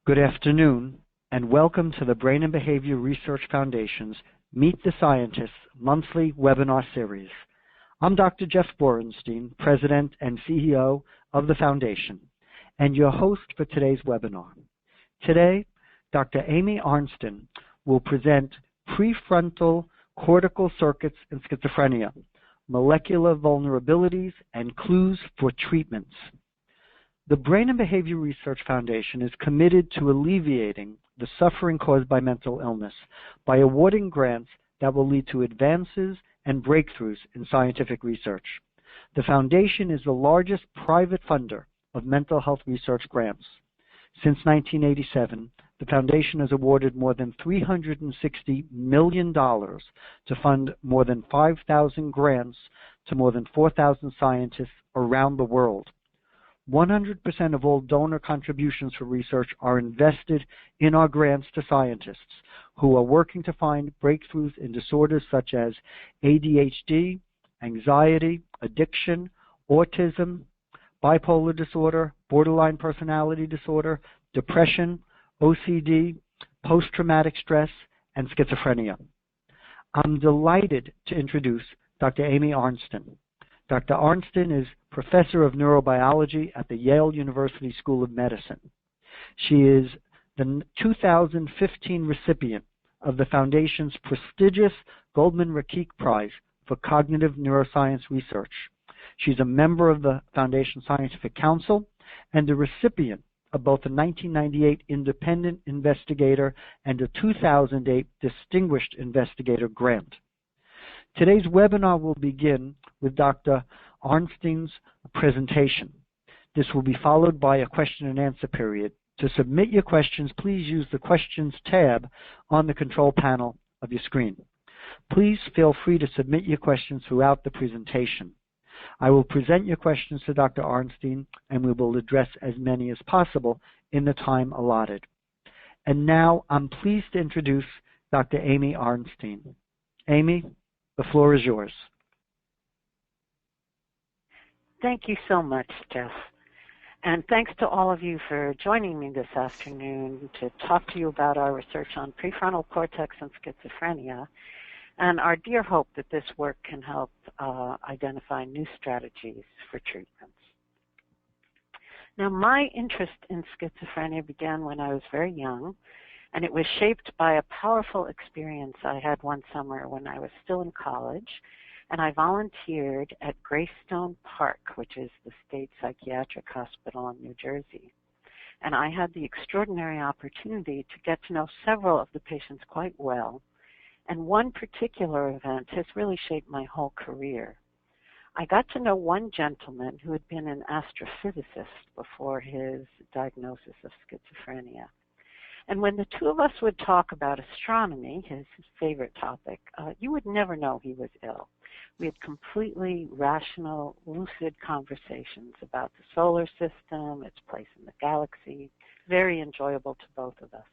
Good afternoon, and welcome to the Brain and Behavior Research Foundation's Meet the Scientists monthly webinar series. I'm Dr. Jeff Borenstein, President and CEO of the Foundation, and your host for today's webinar. Today, Dr. Amy Arnsten will present Prefrontal Cortical Circuits in Schizophrenia, Molecular Vulnerabilities and Clues for Treatments. The Brain and Behavior Research Foundation is committed to alleviating the suffering caused by mental illness by awarding grants that will lead to advances and breakthroughs in scientific research. The Foundation is the largest private funder of mental health research grants. Since 1987, the Foundation has awarded more than $360 million to fund more than 5,000 grants to more than 4,000 scientists around the world. 100% of all donor contributions for research are invested in our grants to scientists who are working to find breakthroughs in disorders such as ADHD, anxiety, addiction, autism, bipolar disorder, borderline personality disorder, depression, OCD, post-traumatic stress, and schizophrenia. I'm delighted to introduce Dr. Amy Arnsten. Dr. Arnsten is Professor of Neurobiology at the Yale University School of Medicine. She is the 2015 recipient of the Foundation's prestigious Goldman-Rachik Prize for Cognitive Neuroscience Research. She's a member of the Foundation Scientific Council and a recipient of both a 1998 Independent Investigator and a 2008 Distinguished Investigator grant. Today's webinar will begin with Dr. Arnsten's presentation. This will be followed by a question and answer period. To submit your questions, please use the Questions tab on the control panel of your screen. Please feel free to submit your questions throughout the presentation. I will present your questions to Dr. Arnsten, and we will address as many as possible in the time allotted. And now I'm pleased to introduce Dr. Amy Arnsten. Amy, the floor is yours. Thank you so much, Jeff. And thanks to all of you for joining me this afternoon to talk to you about our research on prefrontal cortex and schizophrenia, and our dear hope that this work can help identify new strategies for treatments. Now, my interest in schizophrenia began when I was very young, and it was shaped by a powerful experience I had one summer when I was still in college, and I volunteered at Greystone Park, which is the state psychiatric hospital in New Jersey. And I had the extraordinary opportunity to get to know several of the patients quite well, and one particular event has really shaped my whole career. I got to know one gentleman who had been an astrophysicist before his diagnosis of schizophrenia. And when the two of us would talk about astronomy, his favorite topic, you would never know he was ill. We had completely rational, lucid conversations about the solar system, its place in the galaxy, very enjoyable to both of us.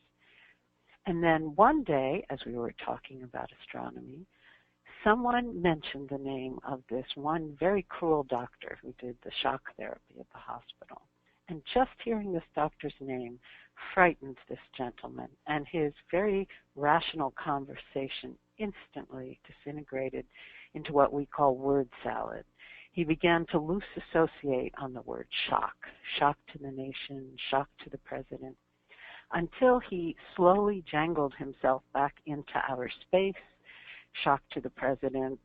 And then one day, as we were talking about astronomy, someone mentioned the name of this one very cruel doctor who did the shock therapy at the hospital. And just hearing this doctor's name frightened this gentleman, and his very rational conversation instantly disintegrated into what we call word salad. He began to loose associate on the word shock, shock to the nation, shock to the president, until he slowly jangled himself back into outer space, shock to the president's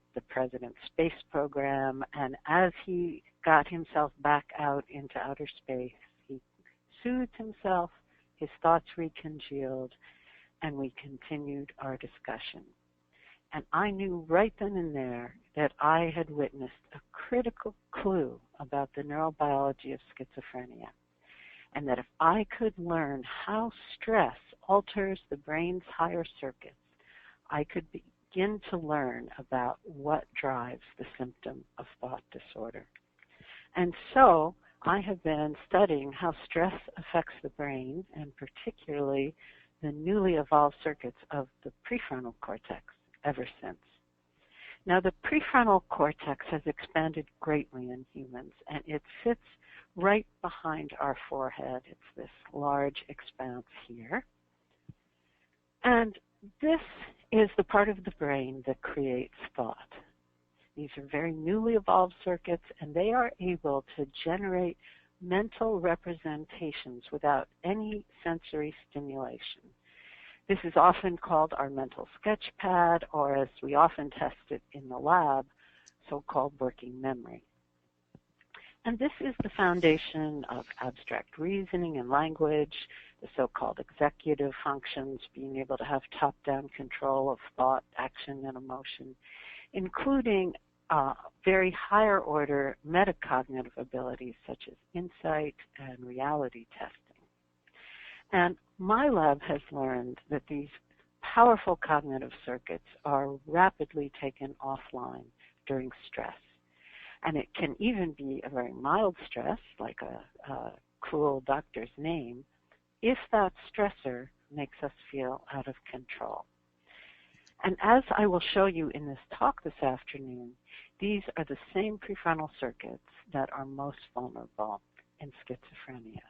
space program, and as he got himself back out into outer space, he soothed himself, his thoughts recongealed, and we continued our discussion. And I knew right then and there that I had witnessed a critical clue about the neurobiology of schizophrenia, and that if I could learn how stress alters the brain's higher circuits, I could begin to learn about what drives the symptom of thought disorder. And so I have been studying how stress affects the brain, and particularly the newly evolved circuits of the prefrontal cortex ever since. Now, the prefrontal cortex has expanded greatly in humans, and it sits right behind our forehead. It's this large expanse here. And this is the part of the brain that creates thought. These are very newly evolved circuits, and they are able to generate mental representations without any sensory stimulation. This is often called our mental sketch pad, or as we often test it in the lab, so-called working memory. And this is the foundation of abstract reasoning and language, the so-called executive functions, being able to have top-down control of thought, action, and emotion, including very higher order metacognitive abilities such as insight and reality testing. And my lab has learned that these powerful cognitive circuits are rapidly taken offline during stress. And it can even be a very mild stress, like a cruel doctor's name, if that stressor makes us feel out of control. And as I will show you in this talk this afternoon, these are the same prefrontal circuits that are most vulnerable in schizophrenia.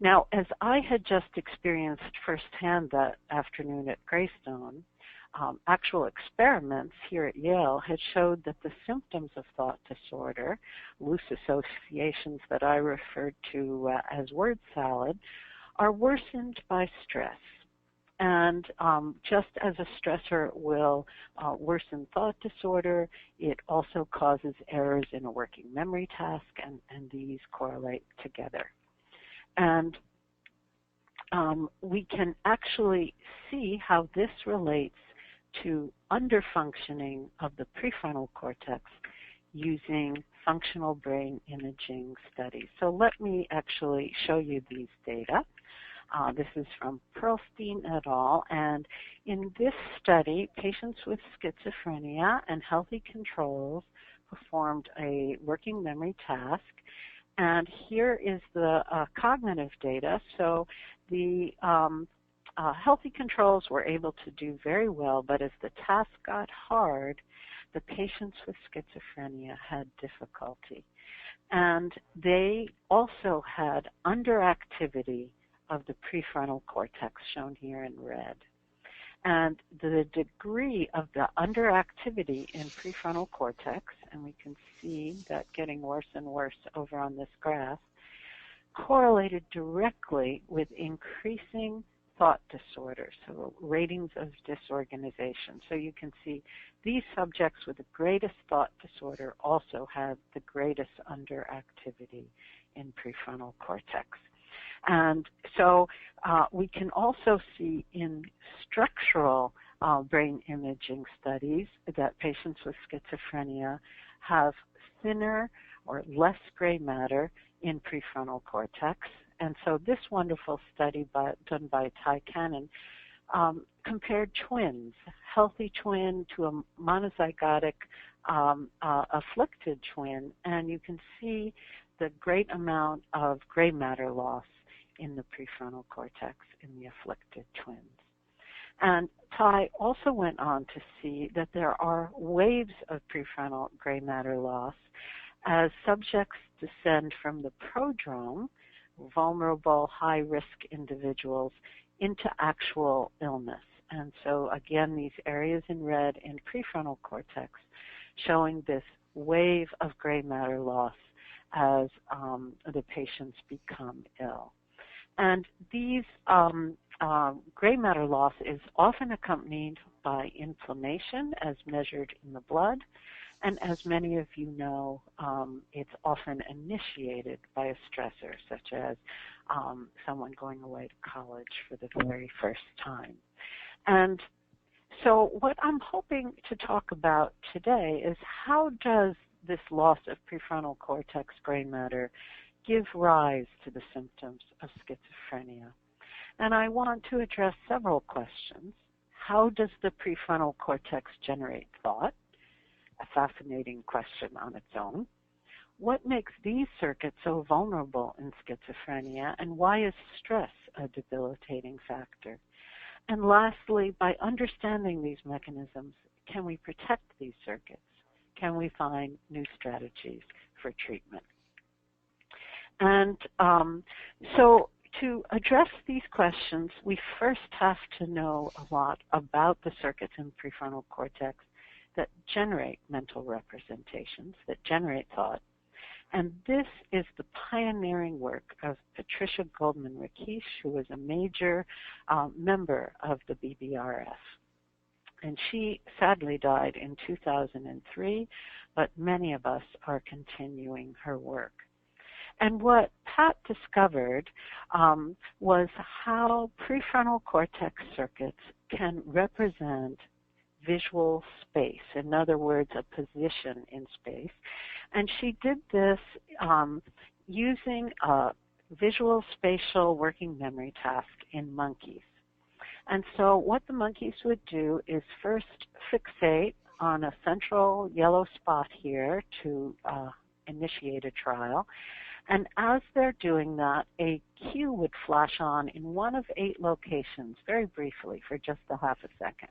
Now, as I had just experienced firsthand that afternoon at Greystone, actual experiments here at Yale had showed that the symptoms of thought disorder, loose associations that I referred to as word salad, are worsened by stress. And just as a stressor will worsen thought disorder, it also causes errors in a working memory task, and these correlate together. And we can actually see how this relates to underfunctioning of the prefrontal cortex using functional brain imaging studies. So let me actually show you these data. This is from Perlstein et al. And in this study, patients with schizophrenia and healthy controls performed a working memory task. And here is the cognitive data. So the healthy controls were able to do very well, but as the task got hard, the patients with schizophrenia had difficulty. And they also had underactivity of the prefrontal cortex, shown here in red. And the degree of the underactivity in prefrontal cortex, and we can see that getting worse and worse over on this graph, correlated directly with increasing thought disorder, so ratings of disorganization. So you can see these subjects with the greatest thought disorder also have the greatest underactivity in prefrontal cortex. And so we can also see in structural brain imaging studies that patients with schizophrenia have thinner or less gray matter in prefrontal cortex. And so this wonderful study done by Ty Cannon compared twins, healthy twin to a monozygotic afflicted twin, and you can see the great amount of gray matter loss in the prefrontal cortex in the afflicted twins. And Ty also went on to see that there are waves of prefrontal gray matter loss as subjects descend from the prodrome, vulnerable, high-risk individuals, into actual illness. And so, again, these areas in red in prefrontal cortex showing this wave of gray matter loss as the patients become ill. And these gray matter loss is often accompanied by inflammation as measured in the blood. And as many of you know, it's often initiated by a stressor, such as someone going away to college for the very first time. And so what I'm hoping to talk about today is how does this loss of prefrontal cortex gray matter give rise to the symptoms of schizophrenia? And I want to address several questions. How does the prefrontal cortex generate thought? A fascinating question on its own. What makes these circuits so vulnerable in schizophrenia, and why is stress a debilitating factor? And lastly, by understanding these mechanisms, can we protect these circuits? Can we find new strategies for treatment? And so to address these questions, we first have to know a lot about the circuits in the prefrontal cortex that generate mental representations, that generate thought. And this is the pioneering work of Patricia Goldman-Rakish, who was a major member of the BBRF. And she sadly died in 2003, but many of us are continuing her work. And what Pat discovered was how prefrontal cortex circuits can represent visual space, in other words, a position in space. And she did this using a visual spatial working memory task in monkeys. And so what the monkeys would do is first fixate on a central yellow spot here to initiate a trial. And as they're doing that, a cue would flash on in one of 8 locations, very briefly, for just a half a second.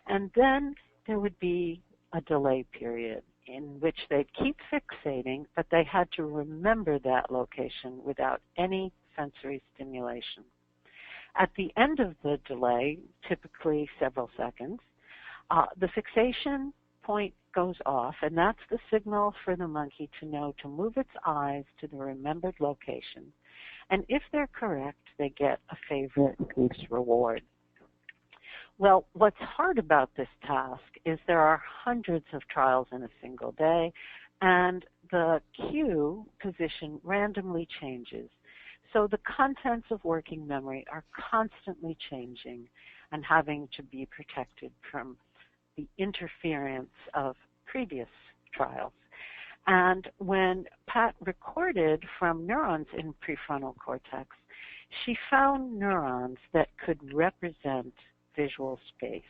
And then there would be a delay period in which they'd keep fixating, but they had to remember that location without any sensory stimulation. At the end of the delay, typically several seconds, the fixation point goes off, and that's the signal for the monkey to know to move its eyes to the remembered location. And if they're correct, they get a favorite goose reward. Well, what's hard about this task is there are hundreds of trials in a single day, and the cue position randomly changes. So the contents of working memory are constantly changing and having to be protected from the interference of previous trials. And when Pat recorded from neurons in prefrontal cortex, she found neurons that could represent visual space.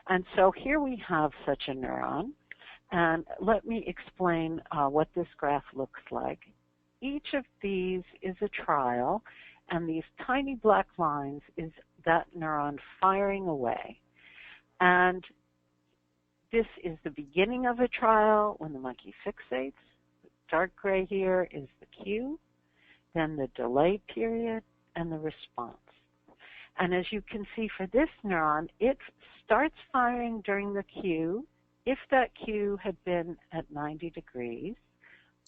And so here we have such a neuron, and let me explain what this graph looks like. Each of these is a trial, and these tiny black lines is that neuron firing away. And this is the beginning of a trial when the monkey fixates. Dark gray here is the cue, then the delay period, and the response. And as you can see for this neuron, it starts firing during the cue if that cue had been at 90 degrees,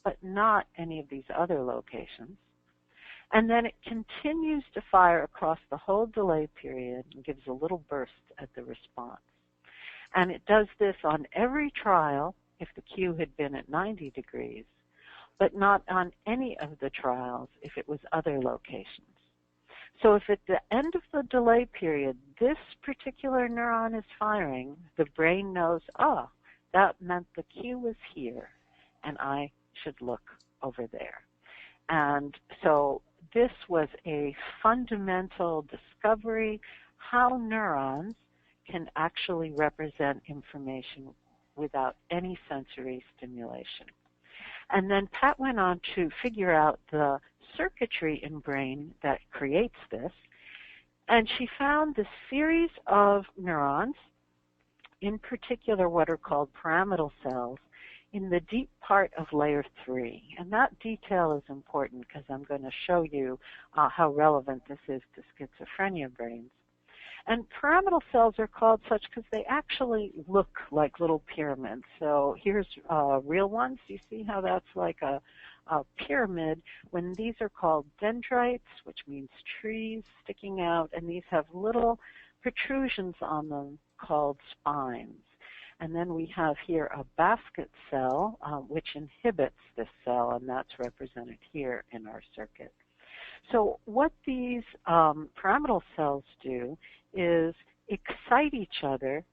but not any of these other locations. And then it continues to fire across the whole delay period and gives a little burst at the response. And it does this on every trial if the cue had been at 90 degrees, but not on any of the trials if it was other locations. So if at the end of the delay period this particular neuron is firing, the brain knows, that meant the cue was here and I should look over there. And so this was a fundamental discovery, how neurons can actually represent information without any sensory stimulation. And then Pat went on to figure out the circuitry in brain that creates this, and she found this series of neurons, in particular what are called pyramidal cells, in the deep part of layer 3. And that detail is important because I'm going to show you how relevant this is to schizophrenia brains. And pyramidal cells are called such because they actually look like little pyramids. So here's real ones. You see how that's like a pyramid, when these are called dendrites, which means trees sticking out, and these have little protrusions on them called spines. And then we have here a basket cell, which inhibits this cell, and that's represented here in our circuit. So what these pyramidal cells do is excite each other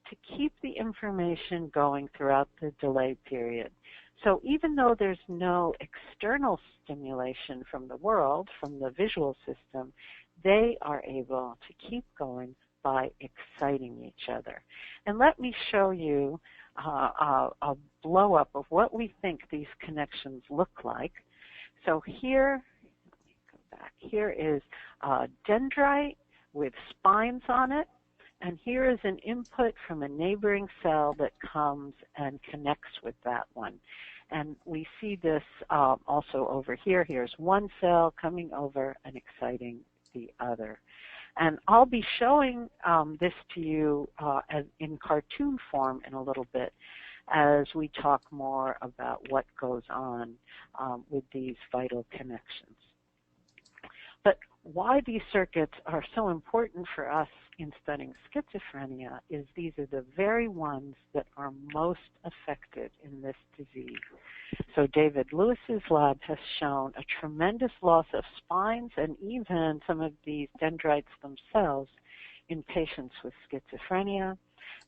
to keep the information going throughout the delay period. So even though there's no external stimulation from the world, from the visual system, they are able to keep going by exciting each other. And let me show you a blow-up of what we think these connections look like. So here, let me go back. Here is a dendrite with spines on it, and here is an input from a neighboring cell that comes and connects with that one. And we see this also over here. Here's one cell coming over and exciting the other. And I'll be showing this to you as in cartoon form in a little bit as we talk more about what goes on with these vital connections. But why these circuits are so important for us in studying schizophrenia is these are the very ones that are most affected in this disease. So David Lewis's lab has shown a tremendous loss of spines and even some of these dendrites themselves in patients with schizophrenia.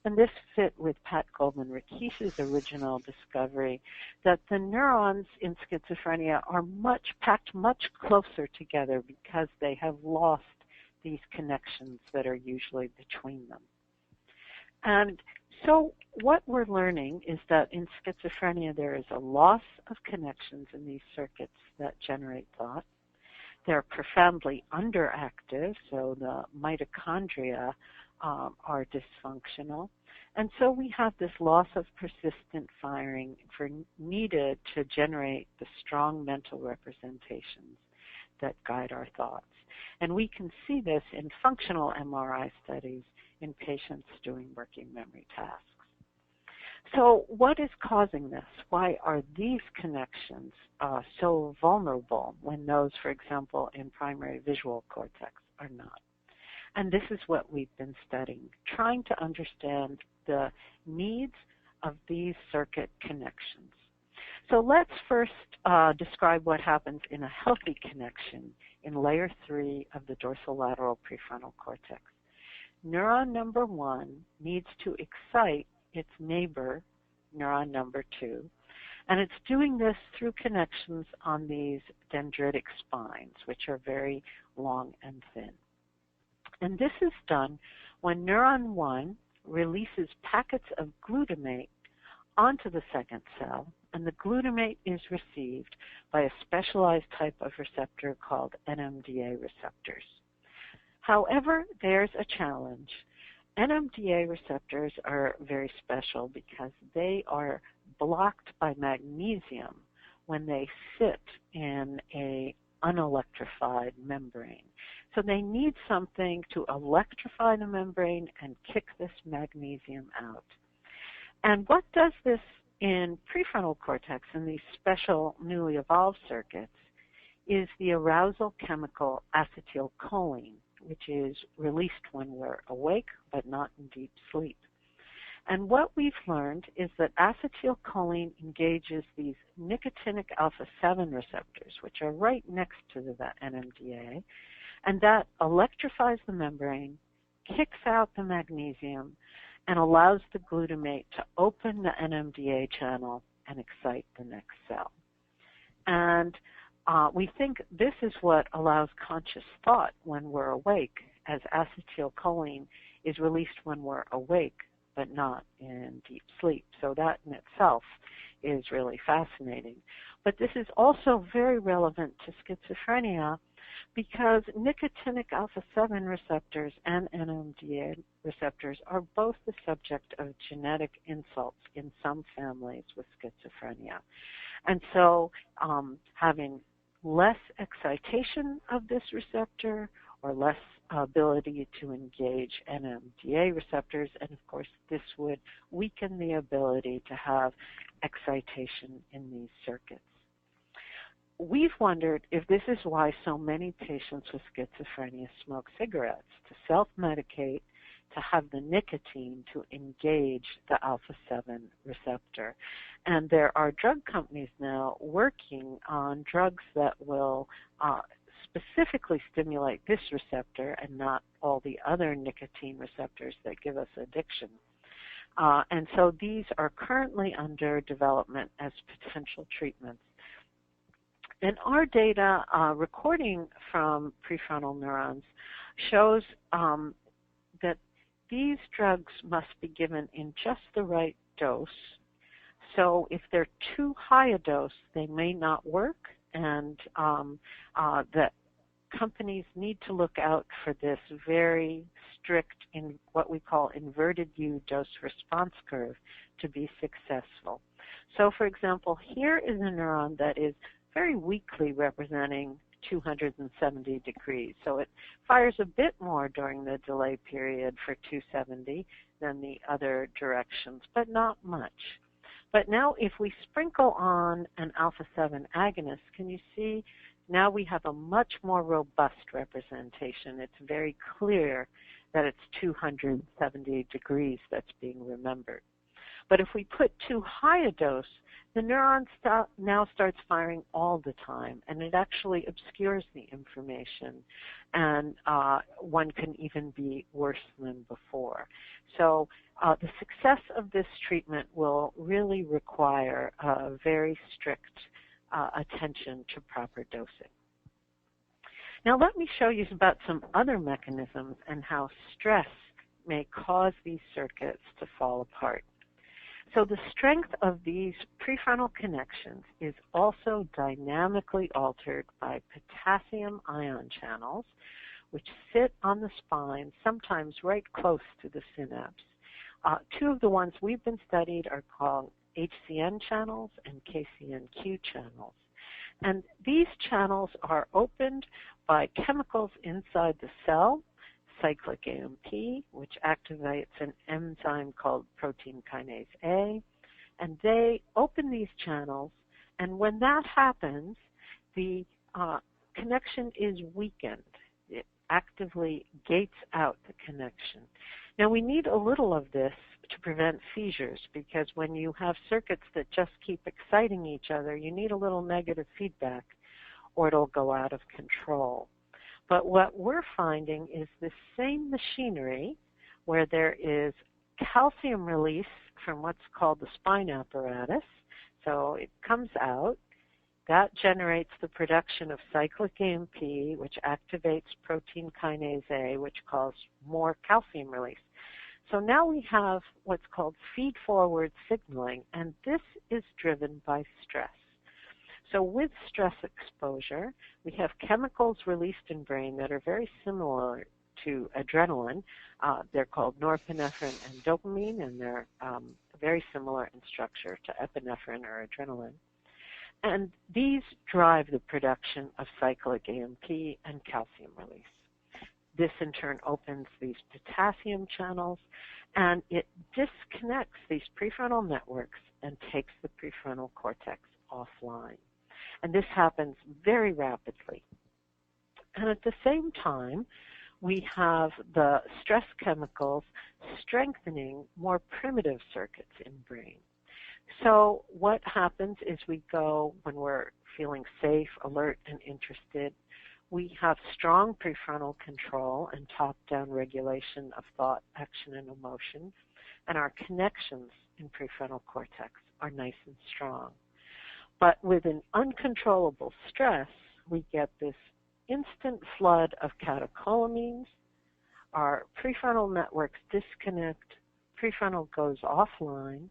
And this fit with Pat Goldman-Rakesh's original discovery that the neurons in schizophrenia are packed much closer together because they have lost these connections that are usually between them. And so what we're learning is that in schizophrenia there is a loss of connections in these circuits that generate thought. They're profoundly underactive, so the mitochondria are dysfunctional. And so we have this loss of persistent firing needed to generate the strong mental representations that guide our thoughts. And we can see this in functional MRI studies in patients doing working memory tasks. So what is causing this? Why are these connections so vulnerable when those, for example, in primary visual cortex are not? And this is what we've been studying, trying to understand the needs of these circuit connections. So let's first describe what happens in a healthy connection in layer 3 of the dorsolateral prefrontal cortex. Neuron number 1 needs to excite its neighbor, neuron number 2, and it's doing this through connections on these dendritic spines, which are very long and thin. And this is done when neuron 1 releases packets of glutamate onto the second cell, and the glutamate is received by a specialized type of receptor called NMDA receptors. However, there's a challenge. NMDA receptors are very special because they are blocked by magnesium when they sit in an unelectrified membrane. So they need something to electrify the membrane and kick this magnesium out. And what does this in prefrontal cortex, in these special newly evolved circuits, is the arousal chemical acetylcholine, which is released when we're awake but not in deep sleep. And what we've learned is that acetylcholine engages these nicotinic alpha-7 receptors, which are right next to the NMDA, and that electrifies the membrane, kicks out the magnesium, and allows the glutamate to open the NMDA channel and excite the next cell. And we think this is what allows conscious thought when we're awake, as acetylcholine is released when we're awake but not in deep sleep. So that in itself is really fascinating. But this is also very relevant to schizophrenia because nicotinic alpha-7 receptors and NMDA receptors are both the subject of genetic insults in some families with schizophrenia. And so having less excitation of this receptor or less ability to engage NMDA receptors, and of course this would weaken the ability to have excitation in these circuits. We've wondered if this is why so many patients with schizophrenia smoke cigarettes, to self-medicate, to have the nicotine to engage the alpha-7 receptor. And there are drug companies now working on drugs that will specifically stimulate this receptor and not all the other nicotine receptors that give us addiction. And so these are currently under development as potential treatments. And our data recording from prefrontal neurons shows that these drugs must be given in just the right dose. So if they're too high a dose, they may not work, and that companies need to look out for this very strict, in what we call inverted U dose response curve to be successful. So, for example, here is a neuron that is very weakly representing 270 degrees. So it fires a bit more during the delay period for 270 than the other directions, but not much. But now if we sprinkle on an alpha-7 agonist, can you see now we have a much more robust representation. It's very clear that it's 270 degrees that's being remembered. But if we put too high a dose, the neuron now starts firing all the time, and it actually obscures the information, and one can even be worse than before. So the success of this treatment will really require a very strict attention to proper dosing. Now let me show you about some other mechanisms and how stress may cause these circuits to fall apart. So the strength of these prefrontal connections is also dynamically altered by potassium ion channels, which sit on the spine, sometimes right close to the synapse. Two of the ones we've been studied are called HCN channels and KCNQ channels. And these channels are opened by chemicals inside the cell, cyclic AMP, which activates an enzyme called protein kinase A, and they open these channels, and when that happens, the connection is weakened. It actively gates out the connection. Now we need a little of this to prevent seizures, because when you have circuits that just keep exciting each other, you need a little negative feedback or it'll go out of control. But what we're finding is the same machinery where there is calcium release from what's called the spine apparatus. So it comes out. That generates the production of cyclic AMP, which activates protein kinase A, which causes more calcium release. So now we have what's called feed-forward signaling, and this is driven by stress. So with stress exposure, we have chemicals released in brain that are very similar to adrenaline. They're called norepinephrine and dopamine, and they're very similar in structure to epinephrine or adrenaline. And these drive the production of cyclic AMP and calcium release. This in turn opens these potassium channels, and it disconnects these prefrontal networks and takes the prefrontal cortex offline. And this happens very rapidly. And at the same time, we have the stress chemicals strengthening more primitive circuits in brain. So what happens is we go, when we're feeling safe, alert, and interested, we have strong prefrontal control and top-down regulation of thought, action, and emotion, and our connections in prefrontal cortex are nice and strong. But with an uncontrollable stress, we get this instant flood of catecholamines. Our prefrontal networks disconnect, prefrontal goes offline,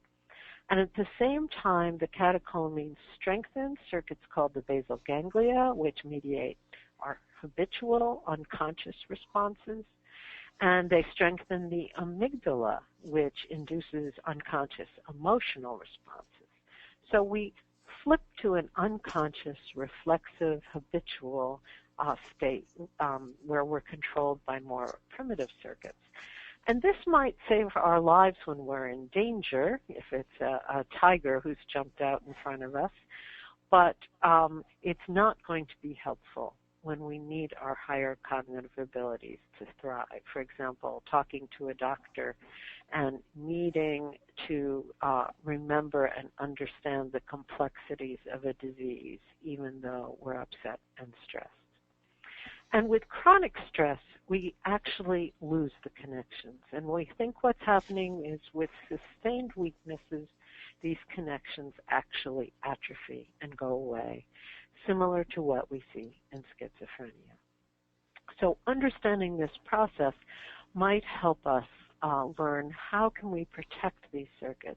and at the same time, the catecholamines strengthen circuits called the basal ganglia, which mediate our habitual unconscious responses, and they strengthen the amygdala, which induces unconscious emotional responses. So we flip to an unconscious, reflexive, habitual state where we're controlled by more primitive circuits. And this might save our lives when we're in danger, if it's a tiger who's jumped out in front of us, but it's not going to be helpful when we need our higher cognitive abilities to thrive. For example, talking to a doctor and needing to remember and understand the complexities of a disease, even though we're upset and stressed. And with chronic stress, we actually lose the connections. And we think what's happening is with sustained weaknesses, these connections actually atrophy and go away, similar to what we see in schizophrenia. So understanding this process might help us learn how can we protect these circuits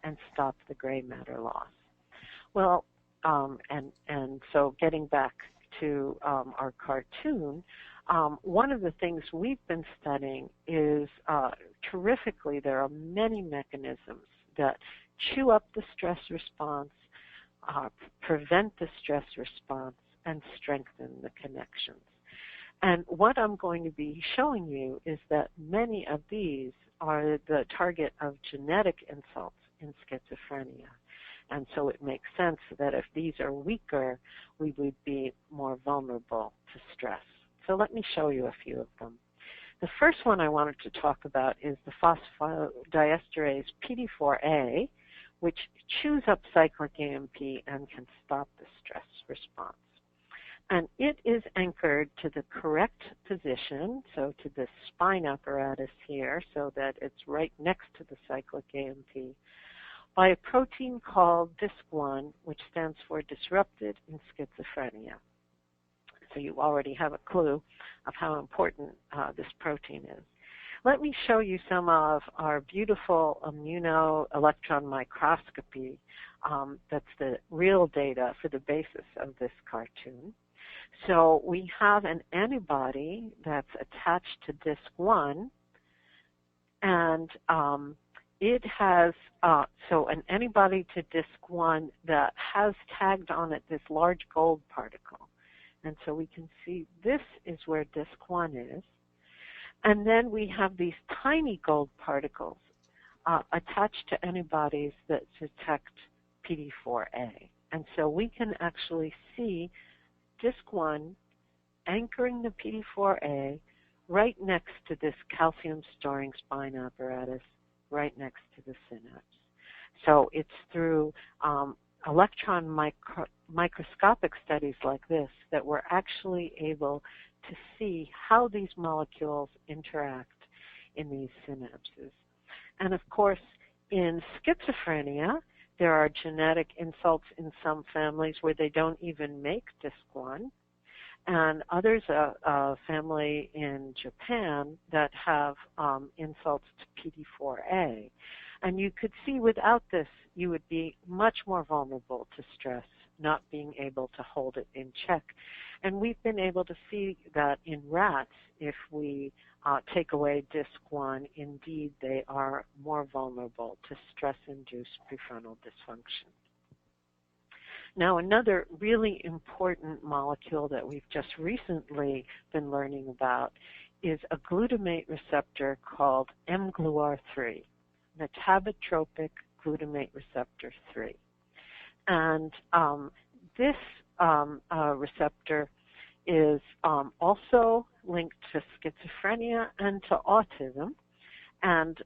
and stop the gray matter loss. Well, and so getting back to our cartoon, one of the things we've been studying is terrifically there are many mechanisms that chew up the stress response, prevent the stress response, and strengthen the connections. And what I'm going to be showing you is that many of these are the target of genetic insults in schizophrenia. And so it makes sense that if these are weaker, we would be more vulnerable to stress. So let me show you a few of them. The first one I wanted to talk about is the phosphodiesterase PD4A, which chews up cyclic AMP and can stop the stress response. And it is anchored to the correct position, so to the spine apparatus here, so that it's right next to the cyclic AMP, by a protein called DISC1, which stands for disrupted in schizophrenia. So you already have a clue of how important this protein is. Let me show you some of our beautiful immunoelectron microscopy. That's the real data for the basis of this cartoon. So we have an antibody that's attached to DISC1, and it has, so an antibody to DISC1 that has tagged on it this large gold particle. And so we can see this is where DISC1 is. And then we have these tiny gold particles attached to antibodies that detect PD4A. And so we can actually see DISC1 anchoring the PD4A right next to this calcium-storing spine apparatus, right next to the synapse. So it's through electron microscopic studies like this that we're actually able to see how these molecules interact in these synapses. And of course, in schizophrenia, there are genetic insults in some families where they don't even make DISC1, and others, a family in Japan, that have insults to PD4A. And you could see without this, you would be much more vulnerable to stress, not being able to hold it in check. And we've been able to see that in rats, if we take away DISC1, indeed they are more vulnerable to stress-induced prefrontal dysfunction. Now, another really important molecule that we've just recently been learning about is a glutamate receptor called mGluR3, metabotropic glutamate receptor 3. And this receptor is also linked to schizophrenia and to autism. And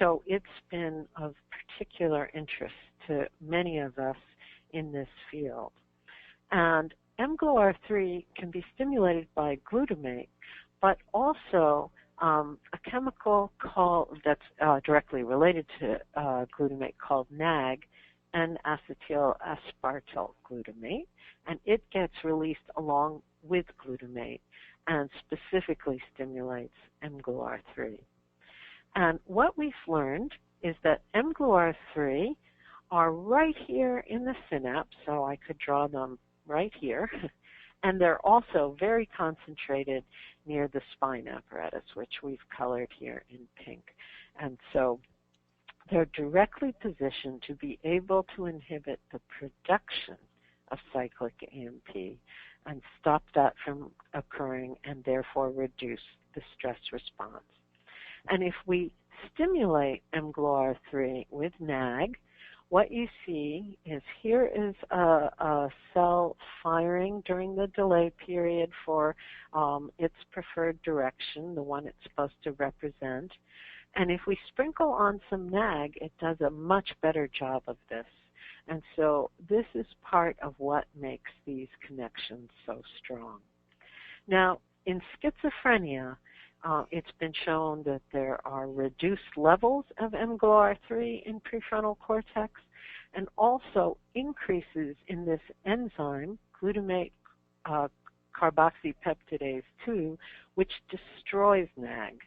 so it's been of particular interest to many of us in this field. And mGluR3 can be stimulated by glutamate, but also a chemical that's directly related to glutamate called NAG, N-acetyl aspartyl glutamate, and it gets released along with glutamate and specifically stimulates mGluR3. And what we've learned is that mGluR3 are right here in the synapse, so I could draw them right here, and they're also very concentrated near the spine apparatus, which we've colored here in pink. And so they're directly positioned to be able to inhibit the production of cyclic AMP and stop that from occurring and therefore reduce the stress response. And if we stimulate mGluR3 with NAG, what you see is here is a cell firing during the delay period for its preferred direction, the one it's supposed to represent. And if we sprinkle on some NAG, it does a much better job of this. And so this is part of what makes these connections so strong. Now, in schizophrenia, it's been shown that there are reduced levels of mGluR3 in prefrontal cortex and also increases in this enzyme, glutamate carboxypeptidase 2, which destroys NAG.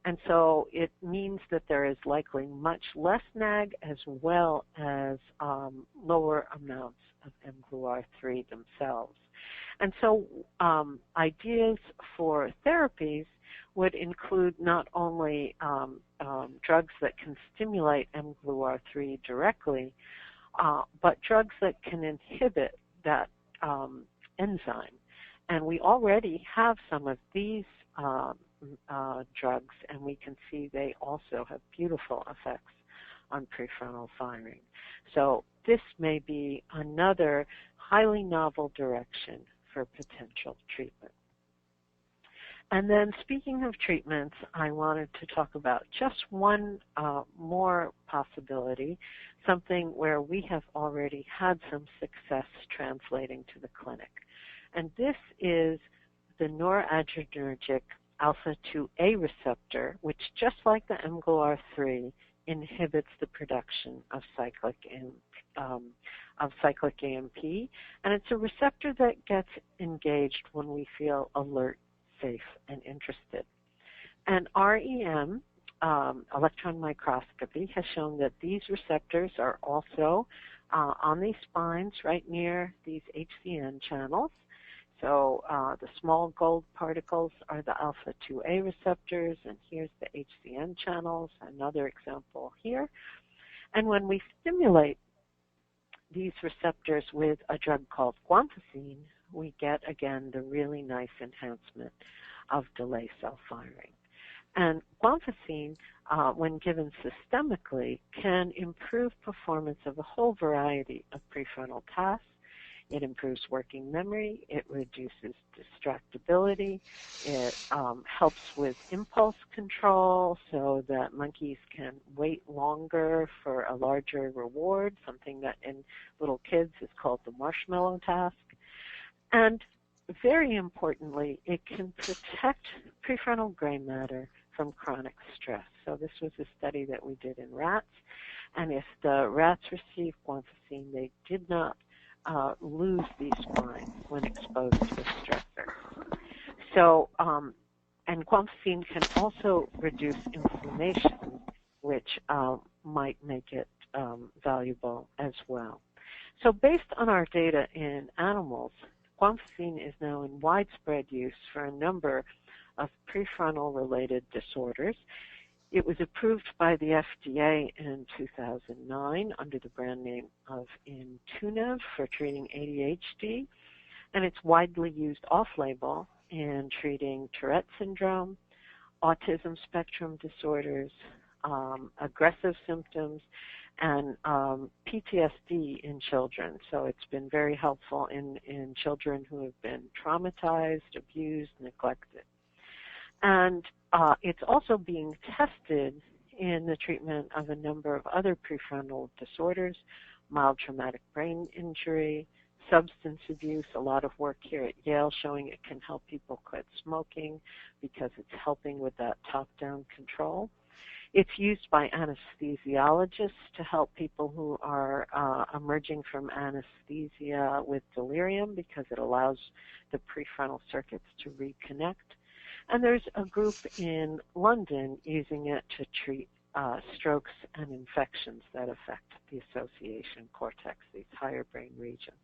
And so it means that there is likely much less NAG as well as lower amounts of mGlu3 themselves. And so ideas for therapies would include not only drugs that can stimulate mGlu3 directly, but drugs that can inhibit that enzyme. And we already have some of these drugs, and we can see they also have beautiful effects on prefrontal firing. So this may be another highly novel direction for potential treatment. And then speaking of treatments, I wanted to talk about just one more possibility, something where we have already had some success translating to the clinic. And this is the noradrenergic alpha-2A receptor, which just like the mGlu3 inhibits the production of cyclic AMP, and it's a receptor that gets engaged when we feel alert, safe, and interested. And REM, electron microscopy, has shown that these receptors are also on these spines right near these HCN channels. So the small gold particles are the alpha-2A receptors, and here's the HCN channels, another example here. And when we stimulate these receptors with a drug called guanfacine, we get, again, the really nice enhancement of delay cell firing. And guanfacine, when given systemically, can improve performance of a whole variety of prefrontal tasks. It improves working memory, it reduces distractibility, it helps with impulse control so that monkeys can wait longer for a larger reward, something that in little kids is called the marshmallow task. And very importantly, it can protect prefrontal gray matter from chronic stress. So this was a study that we did in rats, and if the rats received guanfacine, they did not lose these spines when exposed to a stressor. So, and guanfacine can also reduce inflammation, which might make it valuable as well. So based on our data in animals, guanfacine is now in widespread use for a number of prefrontal-related disorders. It was approved by the FDA in 2009 under the brand name of Intuniv for treating ADHD, and it's widely used off-label in treating Tourette syndrome, autism spectrum disorders, aggressive symptoms, and PTSD in children. So it's been very helpful in children who have been traumatized, abused, neglected. And it's also being tested in the treatment of a number of other prefrontal disorders, mild traumatic brain injury, substance abuse, a lot of work here at Yale showing it can help people quit smoking because it's helping with that top-down control. It's used by anesthesiologists to help people who are emerging from anesthesia with delirium because it allows the prefrontal circuits to reconnect. And there's a group in London using it to treat strokes and infections that affect the association cortex, these higher brain regions.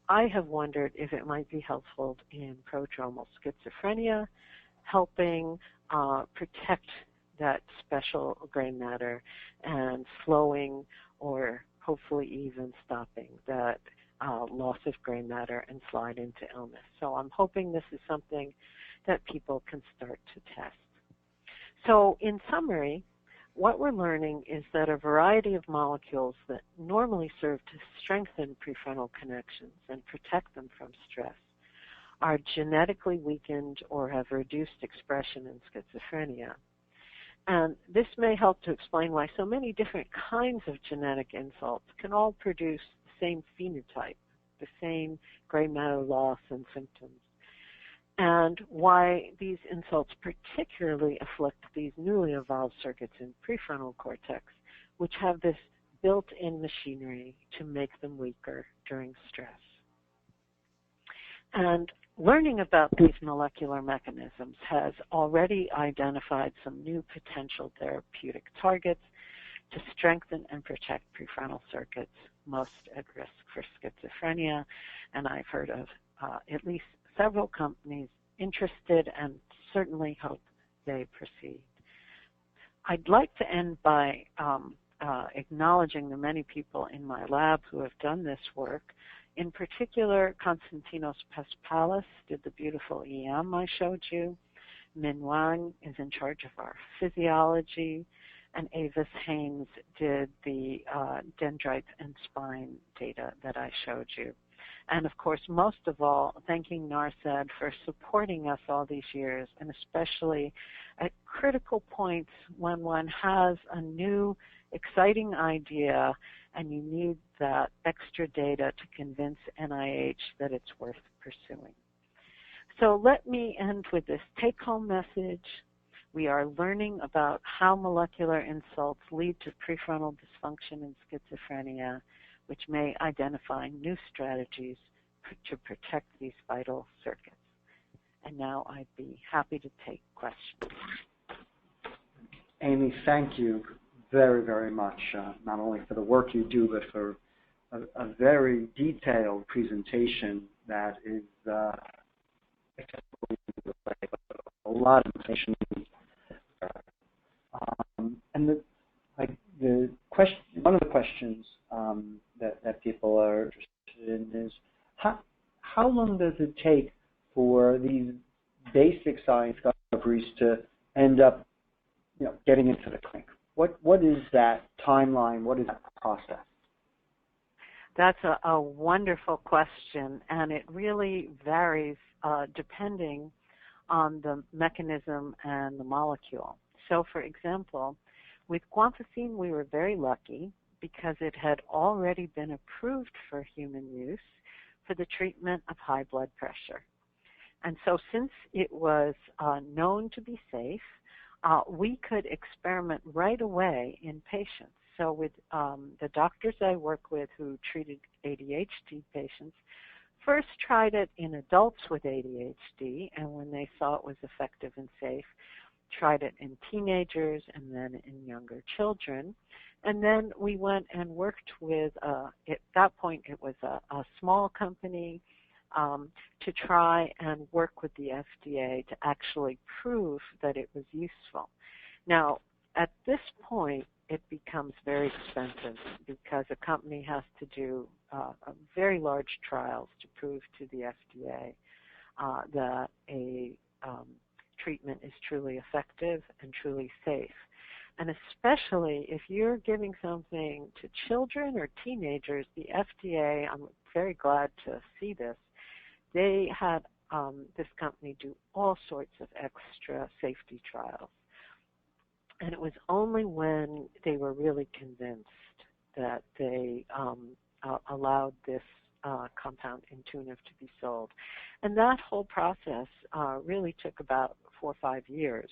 I have wondered if it might be helpful in prodromal schizophrenia, helping protect that special gray matter and slowing or hopefully even stopping that loss of gray matter and slide into illness. So I'm hoping this is something that people can start to test. So in summary, what we're learning is that a variety of molecules that normally serve to strengthen prefrontal connections and protect them from stress are genetically weakened or have reduced expression in schizophrenia. And this may help to explain why so many different kinds of genetic insults can all produce the same phenotype, the same gray matter loss and symptoms, and why these insults particularly afflict these newly evolved circuits in prefrontal cortex, which have this built-in machinery to make them weaker during stress. And learning about these molecular mechanisms has already identified some new potential therapeutic targets to strengthen and protect prefrontal circuits most at risk for schizophrenia, and I've heard of at least several companies interested and certainly hope they proceed. I'd like to end by acknowledging the many people in my lab who have done this work. In particular, Konstantinos Paspalis did the beautiful EM I showed you. Min Wang is in charge of our physiology, and Avis Haynes did the dendrites and spine data that I showed you. And of course, most of all, thanking NARCED for supporting us all these years, and especially at critical points when one has a new, exciting idea and you need that extra data to convince NIH that it's worth pursuing. So let me end with this take-home message. We are learning about how molecular insults lead to prefrontal dysfunction in schizophrenia, which may identify new strategies to protect these vital circuits. And now I'd be happy to take questions. Amy, thank you very, very much, not only for the work you do, but for a very detailed presentation that is a lot of information. And one of the questions that people are interested in is how long does it take for these basic science discoveries to end up, getting into the clinic? What is that timeline? What is that process? That's a wonderful question, and it really varies depending on the mechanism and the molecule. So, for example, with guanfacine, we were very lucky because it had already been approved for human use for the treatment of high blood pressure. And so since it was known to be safe, we could experiment right away in patients. So with the doctors I work with who treated ADHD patients, first tried it in adults with ADHD, and when they saw it was effective and safe, tried it in teenagers and then in younger children. And then we went and worked with, at that point it was a small company, to try and work with the FDA to actually prove that it was useful. Now, at this point, it becomes very expensive because a company has to do very large trials to prove to the FDA that a treatment is truly effective and truly safe. And especially if you're giving something to children or teenagers, the FDA, I'm very glad to see this, they had this company do all sorts of extra safety trials. And it was only when they were really convinced that they allowed this compound Intuniv to be sold. And that whole process really took about 4 or 5 years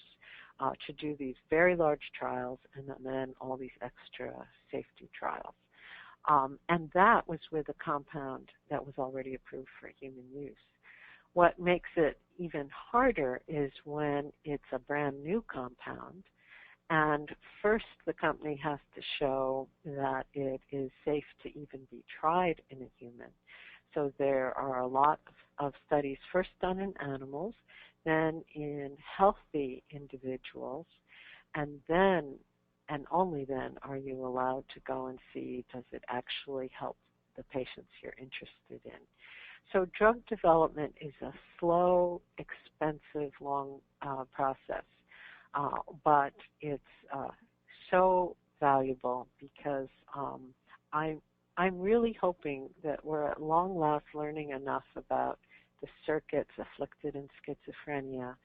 to do these very large trials and then all these extra safety trials. And that was with a compound that was already approved for human use. What makes it even harder is when it's a brand new compound, and first the company has to show that it is safe to even be tried in a human. So there are a lot of studies first done in animals, then in healthy individuals, and then and only then are you allowed to go and see, does it actually help the patients you're interested in. So drug development is a slow, expensive, long process, but it's so valuable because I'm really hoping that we're at long last learning enough about the circuits afflicted in schizophrenia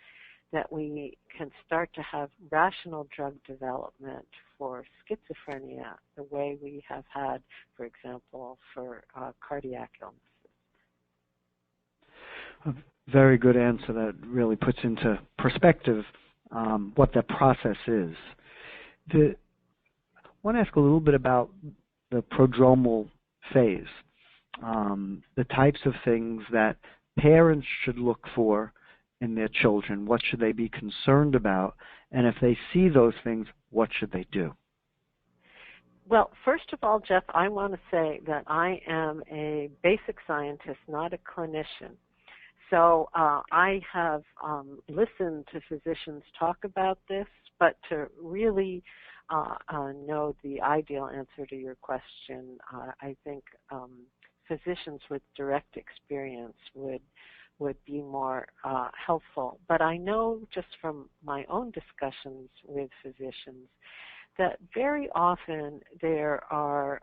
that we can start to have rational drug development for schizophrenia the way we have had, for example, for cardiac illnesses. A very good answer that really puts into perspective what that process is. I want to ask a little bit about the prodromal phase, the types of things that parents should look for in their children? What should they be concerned about? And if they see those things, what should they do? Well, first of all, Jeff, I want to say that I am a basic scientist, not a clinician. So I have listened to physicians talk about this, but to really know the ideal answer to your question, I think physicians with direct experience would be more helpful. But I know just from my own discussions with physicians that very often there are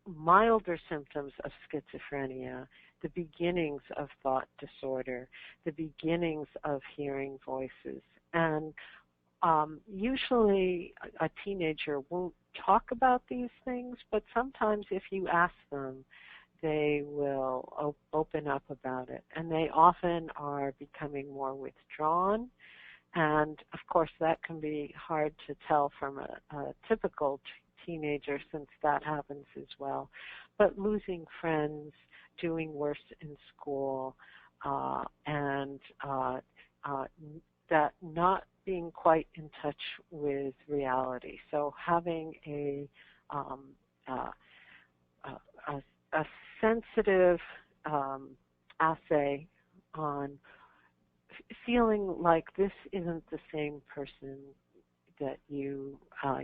milder symptoms of schizophrenia, the beginnings of thought disorder, the beginnings of hearing voices. And usually a teenager won't talk about these things, but sometimes if you ask them, they will open up about it. And they often are becoming more withdrawn. And of course that can be hard to tell from a typical teenager, since that happens as well. But losing friends, doing worse in school, and that not being quite in touch with reality. So having a sensitive assay on feeling like this isn't the same person that you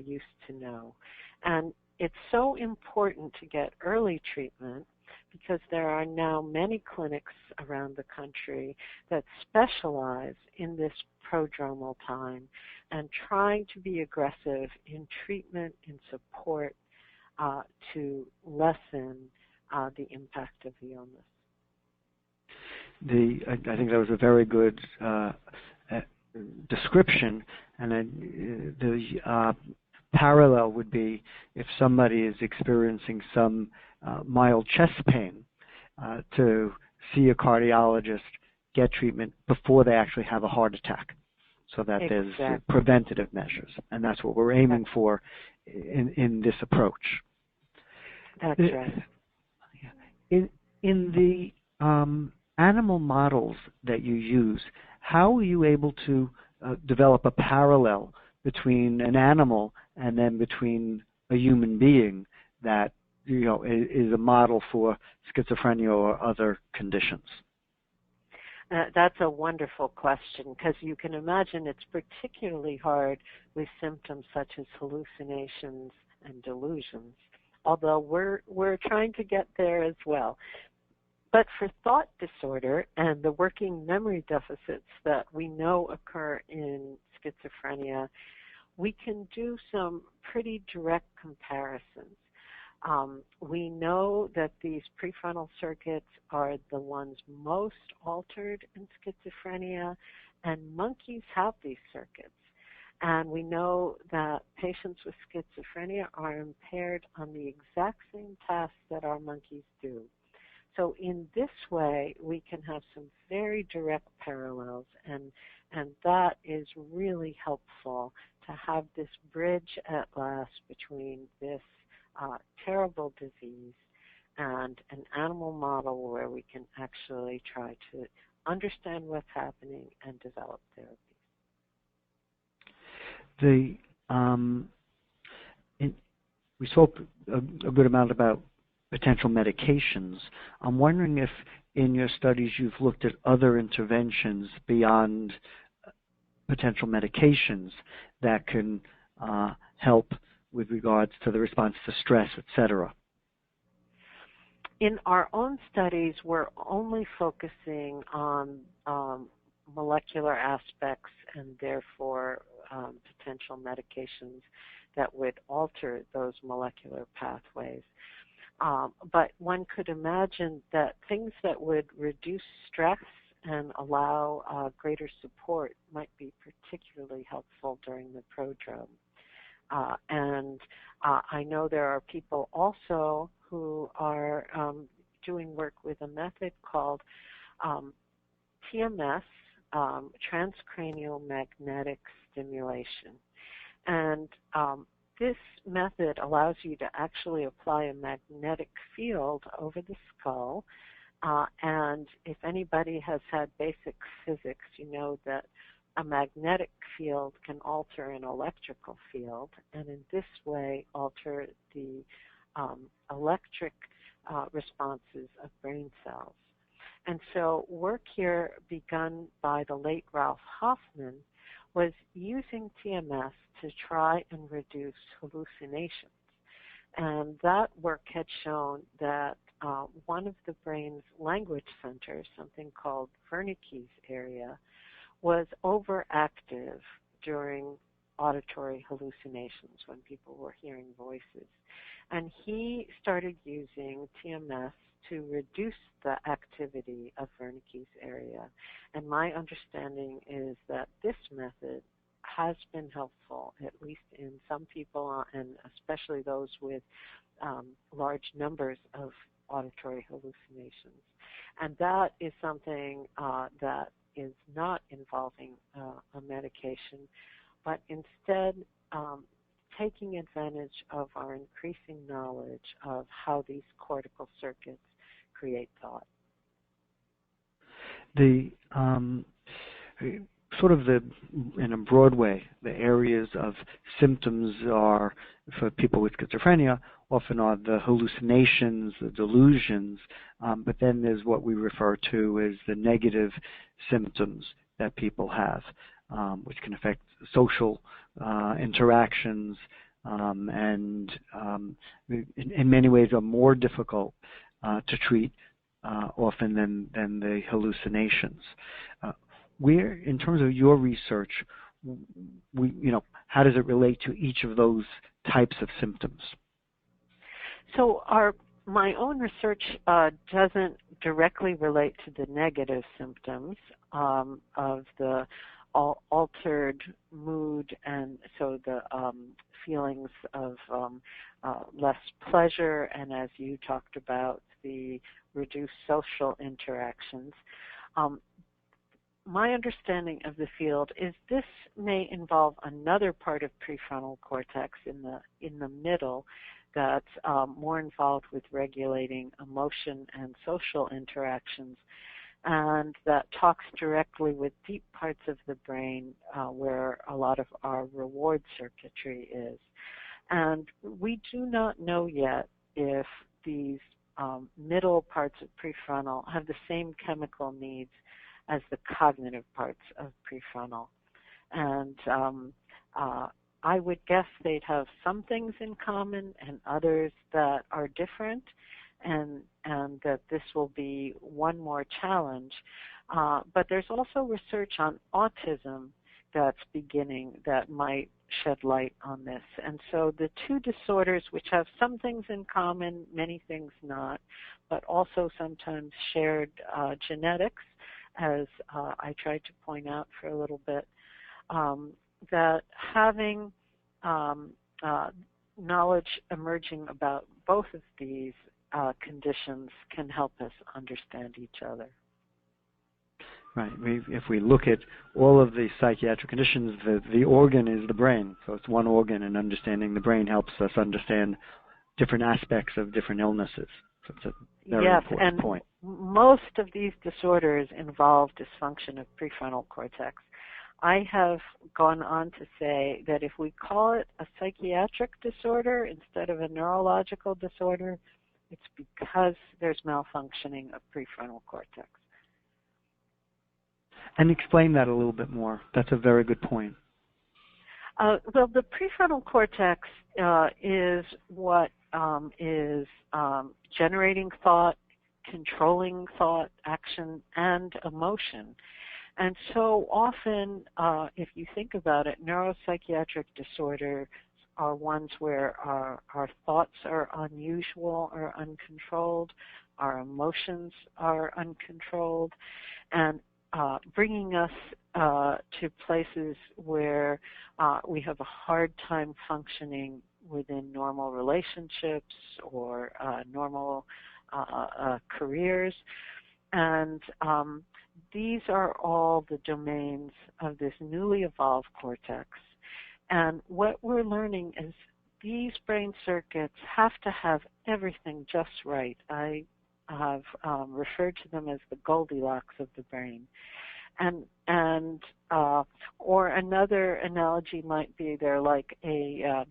used to know. And it's so important to get early treatment because there are now many clinics around the country that specialize in this prodromal time and trying to be aggressive in treatment and support to lessen the impact of the illness. I think that was a very good description, and the parallel would be if somebody is experiencing some mild chest pain, to see a cardiologist, get treatment before they actually have a heart attack, so that Exactly. There's preventative measures, and that's what we're aiming for in this approach. That's right. In the animal models that you use, how are you able to develop a parallel between an animal and then between a human being that is a model for schizophrenia or other conditions? That's a wonderful question, because you can imagine it's particularly hard with symptoms such as hallucinations and delusions, although we're trying to get there as well. But for thought disorder and the working memory deficits that we know occur in schizophrenia, we can do some pretty direct comparisons. We know that these prefrontal circuits are the ones most altered in schizophrenia, and monkeys have these circuits. And we know that patients with schizophrenia are impaired on the exact same tasks that our monkeys do. So in this way, we can have some very direct parallels, and that is really helpful to have this bridge at last between this terrible disease and an animal model where we can actually try to understand what's happening and develop therapies. We spoke a good amount about potential medications. I'm wondering if in your studies you've looked at other interventions beyond potential medications that can help with regards to the response to stress, etc. In our own studies, we're only focusing on molecular aspects and therefore potential medications that would alter those molecular pathways. But one could imagine that things that would reduce stress and allow greater support might be particularly helpful during the prodrome. And I know there are people also who are doing work with a method called TMS, transcranial magnetic stimulation. And this method allows you to actually apply a magnetic field over the skull and And if anybody has had basic physics, you know that a magnetic field can alter an electrical field, and in this way alter the electric responses of brain cells. And so work here begun by the late Ralph Hoffman was using TMS to try and reduce hallucinations. And that work had shown that one of the brain's language centers, something called Wernicke's area, was overactive during auditory hallucinations when people were hearing voices. And he started using TMS to reduce the activity of Wernicke's area. And my understanding is that this method has been helpful, at least in some people, and especially those with large numbers of auditory hallucinations. And that is something that is not involving a medication, but instead taking advantage of our increasing knowledge of how these cortical circuits create thought. The in a broad way, the areas of symptoms are, for people with schizophrenia, often are the hallucinations, the delusions, but then there's what we refer to as the negative symptoms that people have, which can affect social interactions, and in many ways are more difficult to treat often than the hallucinations. Where, in terms of your research, how does it relate to each of those types of symptoms? So my own research doesn't directly relate to the negative symptoms of the altered mood, and so the feelings of less pleasure, and as you talked about, the reduced social interactions. My understanding of the field is this may involve another part of prefrontal cortex in the middle that's more involved with regulating emotion and social interactions, and that talks directly with deep parts of the brain where a lot of our reward circuitry is. And we do not know yet if these middle parts of prefrontal have the same chemical needs as the cognitive parts of prefrontal. And I would guess they'd have some things in common and others that are different, and that this will be one more challenge. But there's also research on autism that's beginning that might shed light on this. And so the two disorders, which have some things in common, many things not, but also sometimes shared genetics, as I tried to point out for a little bit, that having knowledge emerging about both of these conditions can help us understand each other. Right. If we look at all of the psychiatric conditions, the organ is the brain. So it's one organ, and understanding the brain helps us understand different aspects of different illnesses. So it's a very important point. Most of these disorders involve dysfunction of prefrontal cortex. I have gone on to say that if we call it a psychiatric disorder instead of a neurological disorder, it's because there's malfunctioning of prefrontal cortex. And explain that a little bit more. That's a very good point. Well, the prefrontal cortex is what is generating thought, controlling thought, action, and emotion. And so often, if you think about it, neuropsychiatric disorders are ones where our thoughts are unusual or uncontrolled, our emotions are uncontrolled, and bringing us to places where we have a hard time functioning within normal relationships or normal careers. And these are all the domains of this newly evolved cortex. And what we're learning is these brain circuits have to have everything just right. I have referred to them as the Goldilocks of the brain. Or another analogy might be they're like a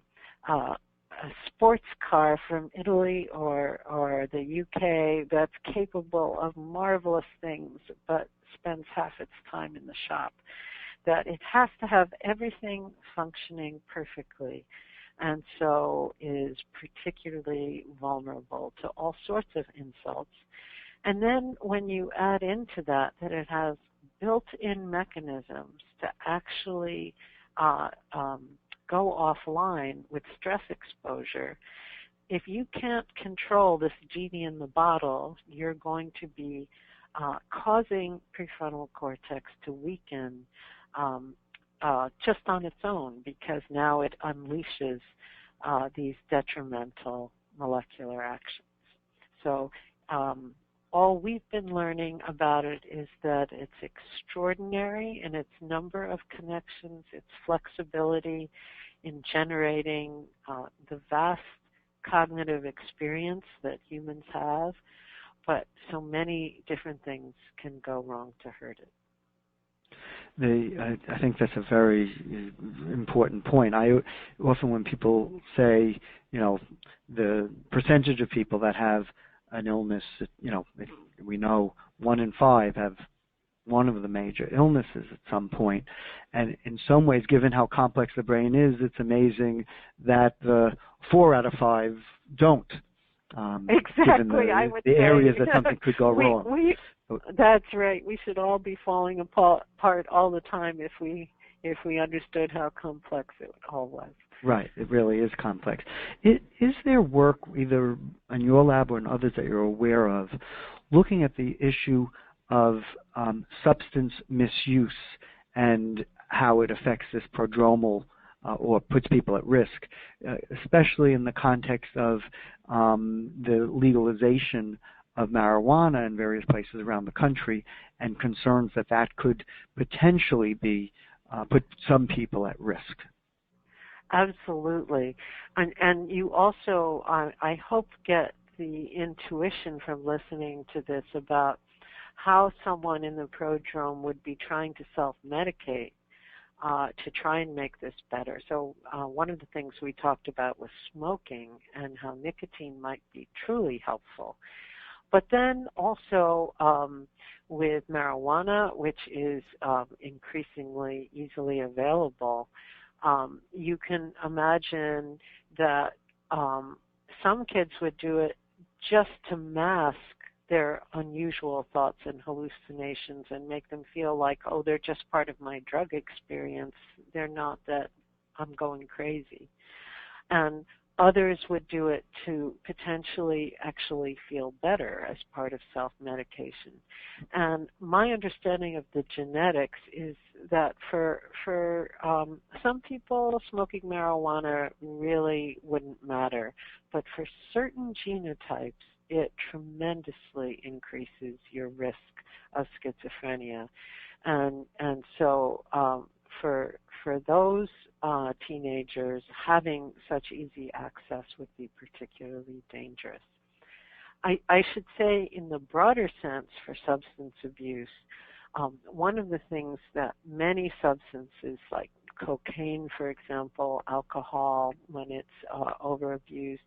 sports car from Italy or the UK that's capable of marvelous things but spends half its time in the shop. That it has to have everything functioning perfectly, and so is particularly vulnerable to all sorts of insults. And then when you add into that it has built-in mechanisms to actually go offline with stress exposure, if you can't control this genie in the bottle, you're going to be causing prefrontal cortex to weaken just on its own, because now it unleashes these detrimental molecular actions. So all we've been learning about it is that it's extraordinary in its number of connections, its flexibility in generating the vast cognitive experience that humans have, but so many different things can go wrong to hurt it. I think that's a very important point. Often when people say, the percentage of people that have an illness, we know 1 in 5 have one of the major illnesses at some point. And in some ways, given how complex the brain is, it's amazing that the 4 out of 5 don't. Exactly, I would the say. areas that something could go wrong. That's right. We should all be falling apart all the time if we understood how complex it all was. Right, it really is complex. Is there work either in your lab or in others that you're aware of looking at the issue of substance misuse and how it affects this prodromal or puts people at risk, especially in the context of the legalization of marijuana in various places around the country, and concerns that could potentially be put some people at risk? Absolutely. And you also, I hope, get the intuition from listening to this about how someone in the prodrome would be trying to self-medicate to try and make this better. So one of the things we talked about was smoking and how nicotine might be truly helpful. But then also with marijuana, which is increasingly easily available, you can imagine that some kids would do it just to mask their unusual thoughts and hallucinations and make them feel like, oh, they're just part of my drug experience. They're not that I'm going crazy. And others would do it to potentially actually feel better as part of self-medication. And my understanding of the genetics is that for some people, smoking marijuana really wouldn't matter. But for certain genotypes, it tremendously increases your risk of schizophrenia. And so for those teenagers, having such easy access would be particularly dangerous. I should say, in the broader sense, for substance abuse, one of the things that many substances, like cocaine, for example, alcohol, when it's overabused,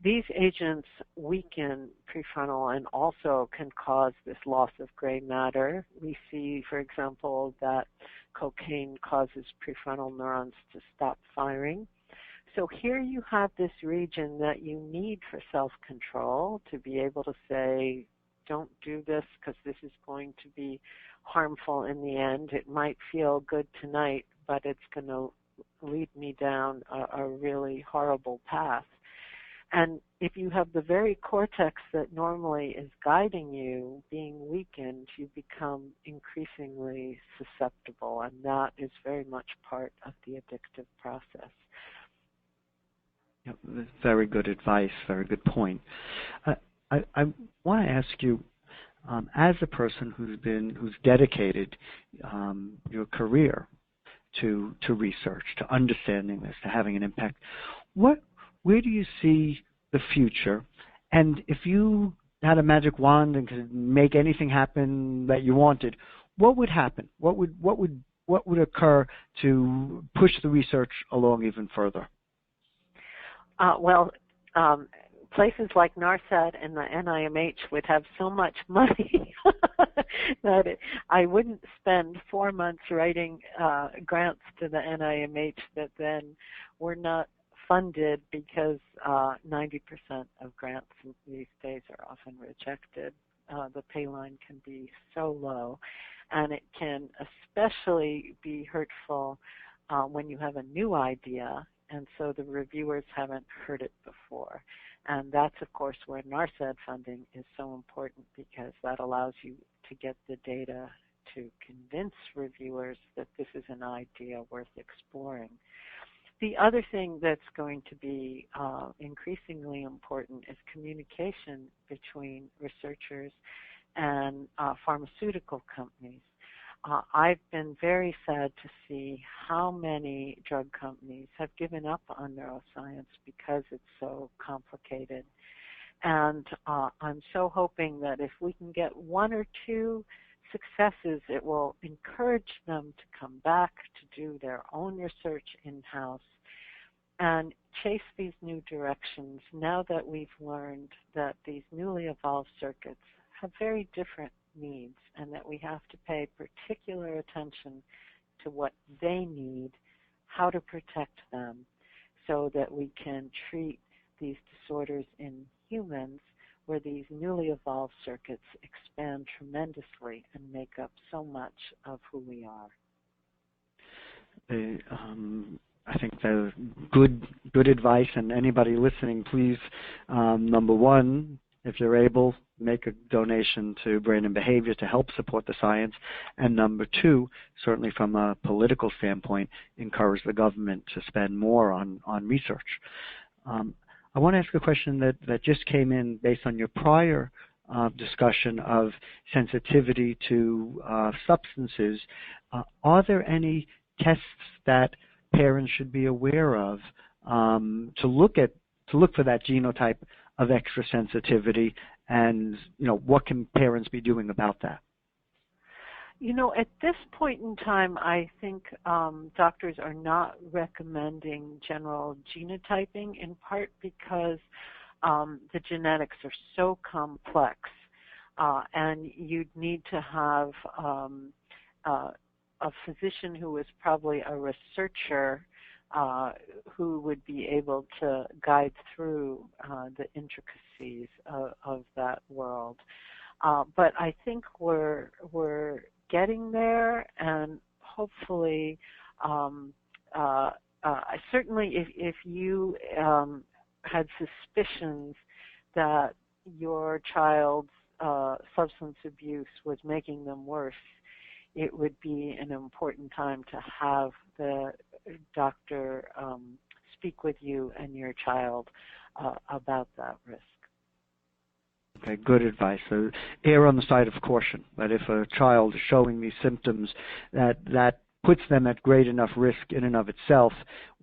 these agents weaken prefrontal and also can cause this loss of gray matter. We see, for example, that cocaine causes prefrontal neurons to stop firing. So here you have this region that you need for self-control to be able to say, don't do this because this is going to be harmful in the end. It might feel good tonight, but it's going to lead me down a really horrible path. And if you have the very cortex that normally is guiding you being weakened, you become increasingly susceptible, and that is very much part of the addictive process. Yep, very good advice, very good point. I want to ask you, as a person who's dedicated your career to research, to understanding this, to having an impact, where do you see the future? And if you had a magic wand and could make anything happen that you wanted, what would happen? What would occur to push the research along even further? Places like NARSAD and the NIMH would have so much money that I wouldn't spend 4 months writing grants to the NIMH that then were not funded because 90% of grants these days are often rejected. The pay line can be so low, and it can especially be hurtful when you have a new idea, and so the reviewers haven't heard it before. And that's, of course, where NARSAD funding is so important, because that allows you to get the data to convince reviewers that this is an idea worth exploring. The other thing that's going to be increasingly important is communication between researchers and pharmaceutical companies. I've been very sad to see how many drug companies have given up on neuroscience because it's so complicated. And I'm so hoping that if we can get 1 or 2 successes, it will encourage them to come back to do their own research in-house and chase these new directions, now that we've learned that these newly evolved circuits have very different needs, and that we have to pay particular attention to what they need, how to protect them, so that we can treat these disorders in humans where these newly evolved circuits expand tremendously and make up so much of who we are. I think that's good advice, and anybody listening, please, number one, if you're able, make a donation to Brain and Behavior to help support the science. And number two, certainly from a political standpoint, encourage the government to spend more on research. I want to ask a question that just came in based on your prior discussion of sensitivity to substances. Are there any tests that parents should be aware of to look for that genotype of extra sensitivity, and what can parents be doing about that? At this point in time, I think doctors are not recommending general genotyping, in part because the genetics are so complex, and you'd need to have a physician who is probably a researcher who would be able to guide through the intricacies of that world. But I think we're getting there, and hopefully, certainly if you had suspicions that your child's substance abuse was making them worse, it would be an important time to have the doctor speak with you and your child about that risk. Okay, good advice. So err on the side of caution, that if a child is showing these symptoms, that puts them at great enough risk in and of itself,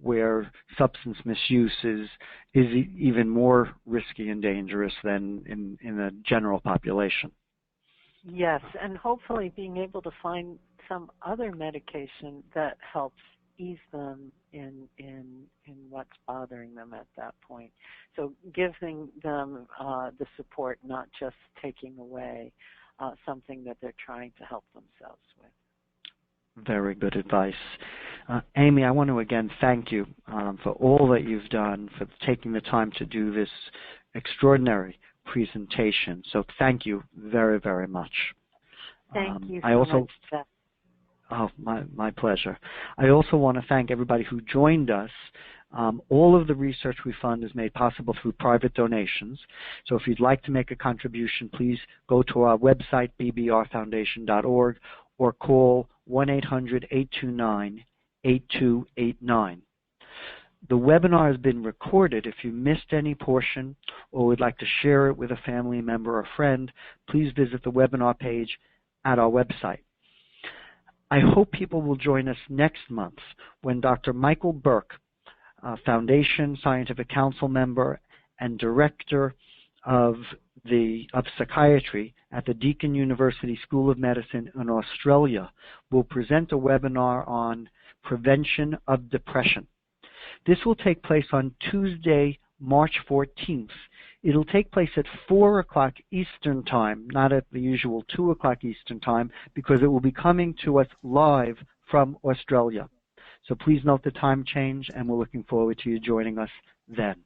where substance misuse is even more risky and dangerous than in the general population. Yes, and hopefully being able to find some other medication that helps ease them in what's bothering them at that point. So giving them the support, not just taking away something that they're trying to help themselves with. Very good advice. Amy, I want to again thank you for all that you've done, for taking the time to do this extraordinary presentation. So thank you very, very much. Thank you so much, Jeff. Oh, my pleasure. I also want to thank everybody who joined us. All of the research we fund is made possible through private donations. So if you'd like to make a contribution, please go to our website, bbrfoundation.org, or call 1-800-829-8289. The webinar has been recorded. If you missed any portion or would like to share it with a family member or friend, please visit the webinar page at our website. I hope people will join us next month when Dr. Michael Burke, Foundation Scientific Council member and Director of of Psychiatry at the Deakin University School of Medicine in Australia will present a webinar on prevention of depression. This will take place on Tuesday, March 14th. It'll take place at 4 o'clock Eastern Time, not at the usual 2 o'clock Eastern Time, because it will be coming to us live from Australia. So please note the time change, and we're looking forward to you joining us then.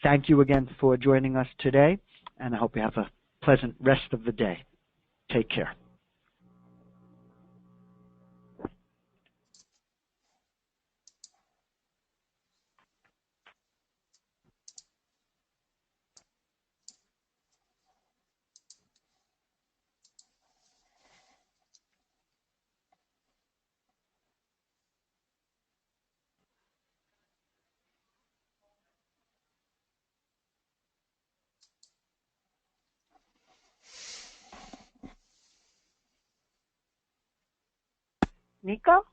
Thank you again for joining us today, and I hope you have a pleasant rest of the day. Take care. Nico?